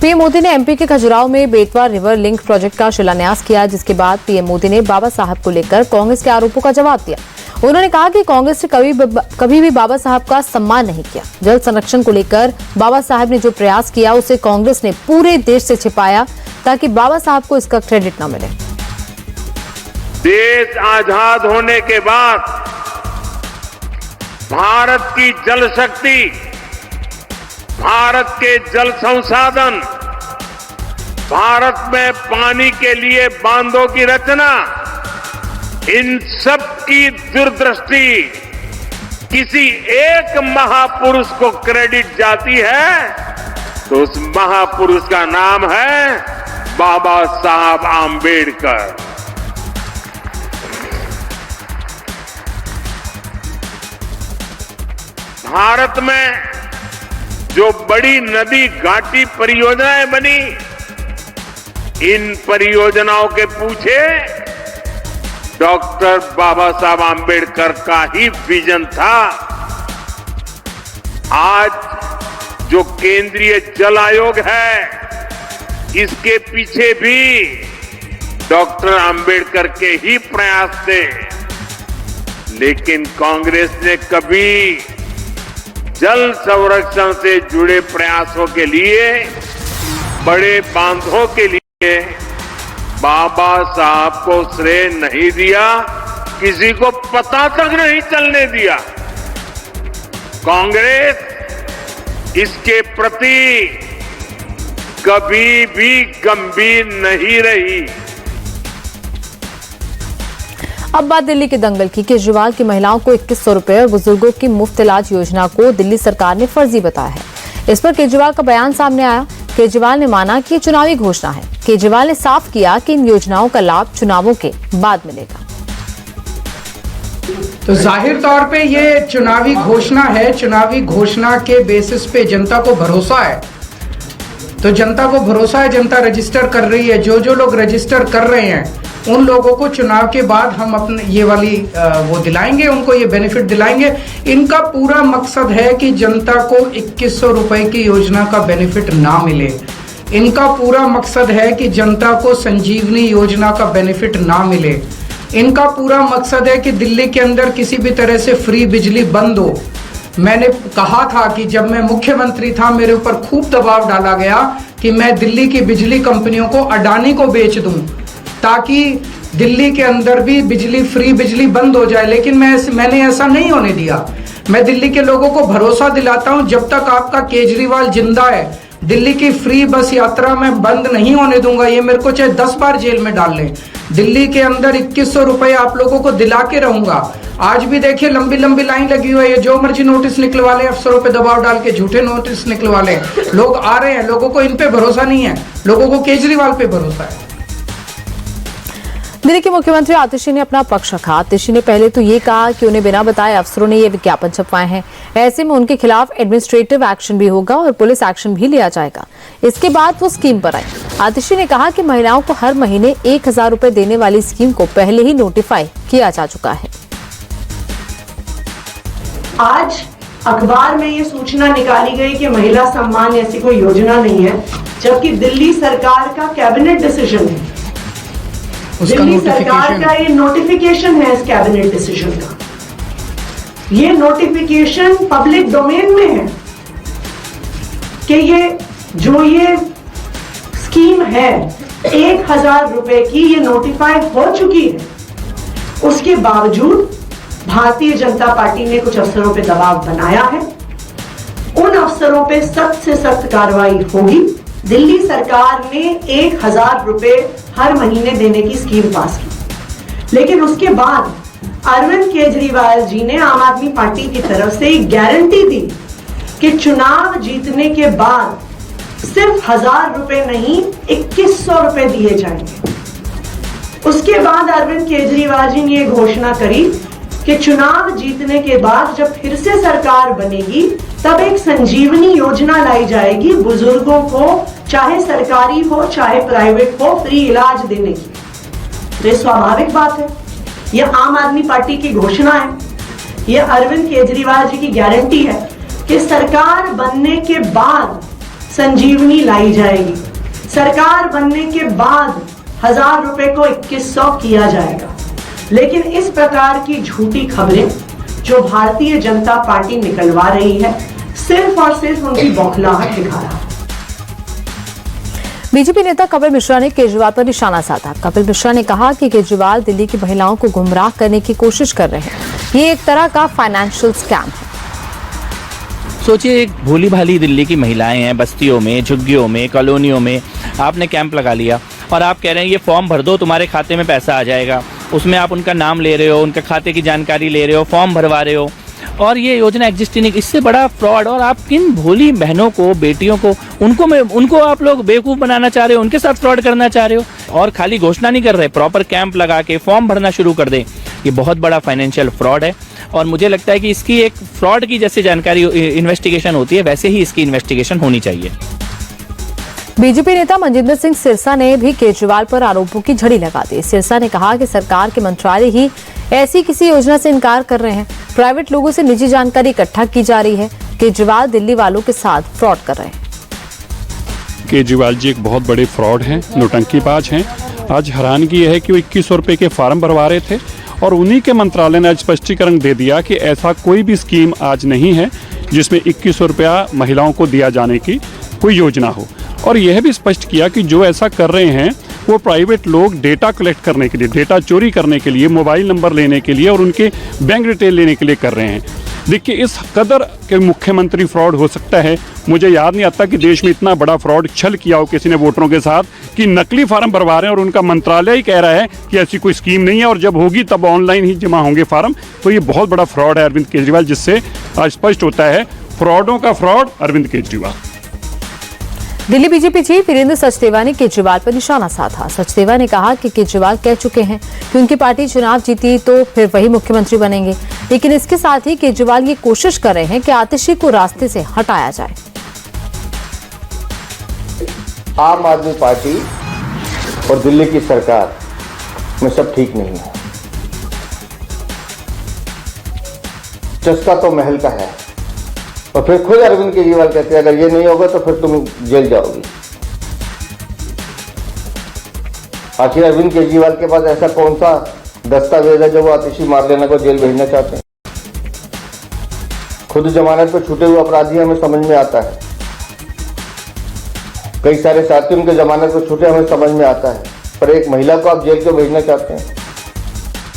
PM Modi ने MP के खजुराहो में बेतवा रिवर लिंक प्रोजेक्ट का शिलान्यास किया, जिसके बाद पीएम मोदी ने बाबा साहब को लेकर कांग्रेस के आरोपों का जवाब दिया। उन्होंने कहा कि कांग्रेस ने कभी भी बाबा साहब का सम्मान नहीं किया। जल संरक्षण को लेकर बाबा साहब ने जो प्रयास किया उसे कांग्रेस ने पूरे देश से छिपाया ताकि बाबा साहब को इसका क्रेडिट न मिले। देश आजाद होने के बाद भारत की जल शक्ति, भारत के जल संसाधन, भारत में पानी के लिए बांधों की रचना, इन सब की दूरदृष्टि किसी एक महापुरुष को क्रेडिट जाती है तो उस महापुरुष का नाम है बाबा साहब आंबेडकर। भारत में जो बड़ी नदी घाटी परियोजनाएं बनी, इन परियोजनाओं के पीछे डॉक्टर बाबा साहब आंबेडकर का ही विजन था। आज जो केंद्रीय जल आयोग है, इसके पीछे भी डॉक्टर आंबेडकर के ही प्रयास थे, लेकिन कांग्रेस ने कभी जल संरक्षण से जुड़े प्रयासों के लिए, बड़े बांधों के लिए बाबा साहब को श्रेय नहीं दिया, किसी को पता तक नहीं चलने दिया। कांग्रेस इसके प्रति कभी भी गंभीर नहीं रही। अब बात दिल्ली के दंगल की। केजरीवाल की महिलाओं को 2100 रुपए और बुजुर्गों की मुफ्त इलाज योजना को दिल्ली सरकार ने फर्जी बताया है। इस पर केजरीवाल का बयान सामने आया। केजरीवाल ने माना कि ये चुनावी घोषणा है। केजरीवाल ने साफ किया कि इन योजनाओं का लाभ चुनावों के बाद मिलेगा। तो जाहिर तौर पे ये चुनावी घोषणा है। चुनावी घोषणा के बेसिस पे जनता को भरोसा है, तो जनता को भरोसा है, जनता रजिस्टर कर रही है। जो लोग रजिस्टर कर रहे हैं उन लोगों को चुनाव के बाद हम अपने ये वाली वो दिलाएंगे, उनको ये बेनिफिट दिलाएंगे। इनका पूरा मकसद है कि जनता को 2100 रुपए की योजना का बेनिफिट ना मिले। इनका पूरा मकसद है कि जनता को संजीवनी योजना का बेनिफिट ना मिले। इनका पूरा मकसद है कि दिल्ली के अंदर किसी भी तरह से फ्री बिजली बंद हो। मैंने कहा था कि जब मैं मुख्यमंत्री था, मेरे ऊपर खूब दबाव डाला गया कि मैं दिल्ली की बिजली कंपनियों को अडानी को बेच दूं ताकि दिल्ली के अंदर भी फ्री बिजली बंद हो जाए, लेकिन मैंने ऐसा नहीं होने दिया। मैं दिल्ली के लोगों को भरोसा दिलाता हूं, जब तक आपका केजरीवाल जिंदा है, दिल्ली की फ्री बस यात्रा मैं बंद नहीं होने दूंगा। ये मेरे को चाहे 10 बार जेल में डाल लें, दिल्ली के अंदर 2100 रुपए आप लोगों को दिला के रहूंगा। आज भी देखिए लंबी लंबी लाइन लगी हुई है, जो मर्जी नोटिस निकलवा ले, अफसरों पे दबाव डाल के झूठे नोटिस निकलवा ले। लोग आ रहे हैं, लोगों को इन पे भरोसा नहीं है, लोगों को केजरीवाल पे भरोसा है। दिल्ली के मुख्यमंत्री आतिशी ने अपना पक्ष रखा। आतिशी ने पहले तो ये कहा कि उन्हें बिना बताए अफसरों ने ये विज्ञापन छपवाए हैं, ऐसे में उनके खिलाफ एडमिनिस्ट्रेटिव एक्शन भी होगा और पुलिस एक्शन भी लिया जाएगा। इसके बाद वो स्कीम पर आई। आतिशी ने कहा कि महिलाओं को हर महीने 1000 रुपए देने वाली स्कीम को पहले ही नोटिफाई किया जा चुका है। आज अखबार में ये सूचना निकाली गई कि महिला सम्मान ऐसी कोई योजना नहीं है, जबकि दिल्ली सरकार का कैबिनेट डिसीजन है। दिल्ली सरकार का ये नोटिफिकेशन है इस कैबिनेट डिसीजन का। ये नोटिफिकेशन पब्लिक डोमेन में है कि ये स्कीम है 1000 रुपए की, ये नोटिफाई हो चुकी है। उसके बावजूद भारतीय जनता पार्टी ने कुछ अफसरों पे दबाव बनाया है। उन अफसरों पे सख्त से सख्त कार्रवाई होगी। दिल्ली सरकार ने 1000 रुपए हर महीने देने की स्कीम पास की, लेकिन उसके बाद अरविंद केजरीवाल जी ने आम आदमी पार्टी की तरफ से एक गारंटी दी कि चुनाव जीतने के बाद सिर्फ 1000 रुपए नहीं 2100 रुपए दिए जाएंगे। उसके बाद अरविंद केजरीवाल जी ने यह घोषणा करी कि चुनाव जीतने के बाद जब फिर से सरकार बनेगी तब एक संजीवनी योजना लाई जाएगी, बुजुर्गों को चाहे सरकारी हो चाहे प्राइवेट हो फ्री इलाज देने की। तो ये स्वाभाविक बात है, ये आम आदमी पार्टी की घोषणा है, ये अरविंद केजरीवाल जी की गारंटी है कि सरकार बनने के बाद संजीवनी लाई जाएगी। सरकार बनने के बाद 1000 रुपए को 2100 किया जाएगा। लेकिन इस प्रकार की झूठी खबरें जो भारतीय जनता पार्टी निकलवा रही है, सिर्फ और सिर्फ उनकी बौखलाहट दिखा रहा है। बीजेपी नेता कपिल मिश्रा ने केजरीवाल पर निशाना साधा। कपिल मिश्रा ने कहा कि केजरीवाल दिल्ली की महिलाओं को गुमराह करने की कोशिश कर रहे हैं। ये एक तरह का फाइनेंशियल स्कैम है। सोचिए, एक भोली भाली दिल्ली की महिलाएं हैं, बस्तियों में, झुग्गियों में, कॉलोनियों में आपने कैंप लगा लिया और आप कह रहे हैं ये फॉर्म भर दो, तुम्हारे खाते में पैसा आ जाएगा। उसमें आप उनका नाम ले रहे हो, उनके खाते की जानकारी ले रहे हो, फॉर्म भरवा रहे हो और ये योजना एग्जिस्ट ही नहीं। इससे बड़ा फ्रॉड। और आप किन भोली बहनों को, बेटियों को, उनको आप लोग बेवकूफ़ बनाना चाह रहे हो, उनके साथ फ्रॉड करना चाह रहे हो और खाली घोषणा नहीं कर रहे, प्रॉपर कैंप लगा के फॉर्म भरना शुरू कर दें। ये बहुत बड़ा फाइनेंशियल फ्रॉड है और मुझे लगता है कि इसकी एक फ्रॉड की जैसे जानकारी इन्वेस्टिगेशन होती है, वैसे ही इसकी इन्वेस्टिगेशन होनी चाहिए। बीजेपी नेता मनजिंदर सिंह सिरसा ने भी केजरीवाल पर आरोपों की झड़ी लगा दी। सिरसा ने कहा कि सरकार के मंत्रालय ही ऐसी किसी योजना से इनकार कर रहे हैं। प्राइवेट लोगों से निजी जानकारी इकट्ठा की जा रही है। केजरीवाल दिल्ली वालों के साथ फ्रॉड कर रहे हैं। केजरीवाल जी एक बहुत बड़े फ्रॉड हैं, नौटंकीबाज हैं। आज हैरानगी यह है कि वो 2100 रुपये के फार्म भरवा रहे थे और उन्हीं के मंत्रालय ने आज स्पष्टीकरण दे दिया कि ऐसा कोई भी स्कीम आज नहीं है जिसमें 2100 रुपया महिलाओं को दिया जाने की कोई योजना हो। और यह भी स्पष्ट किया कि जो ऐसा कर रहे हैं वो प्राइवेट लोग डेटा कलेक्ट करने के लिए, डेटा चोरी करने के लिए, मोबाइल नंबर लेने के लिए और उनके बैंक डिटेल लेने के लिए कर रहे हैं। देखिए, इस कदर के मुख्यमंत्री फ्रॉड हो सकता है। मुझे याद नहीं आता कि देश में इतना बड़ा फ्रॉड छल किया हो किसी ने वोटरों के साथ कि नकली फार्म भरवा रहे हैं और उनका मंत्रालय ही कह रहा है कि ऐसी कोई स्कीम नहीं है और जब होगी तब ऑनलाइन ही जमा होंगे फार्म। तो ये बहुत बड़ा फ्रॉड है अरविंद केजरीवाल, जिससे स्पष्ट होता है फ्रॉडों का fraud Arvind Kejriwal. Delhi BJP chief Virendra Sachdeva ने केजरीवाल पर निशाना साधा। सचदेवा ने कहा कि केजरीवाल कह चुके हैं कि उनकी पार्टी चुनाव जीती तो फिर वही मुख्यमंत्री बनेंगे, लेकिन इसके साथ ही केजरीवाल ये कोशिश कर रहे हैं कि आतिशी को रास्ते से हटाया जाए। आम आदमी पार्टी और दिल्ली की सरकार में सब ठीक नहीं है। चस्का तो महल का है और फिर खुद अरविंद केजरीवाल कहते हैं अगर ये नहीं होगा तो फिर तुम जेल जाओगी। आखिर अरविंद केजरीवाल के पास ऐसा कौन सा दस्तावेज है जो वो आतिशी मारलेना को जेल भेजना चाहते हैं? खुद जमानत पर छूटे हुए अपराधी हमें समझ में आता है, कई सारे साथी उनके जमानत पर छूटे हमें समझ में आता है, पर एक महिला को आप जेल क्यों भेजना चाहते हैं?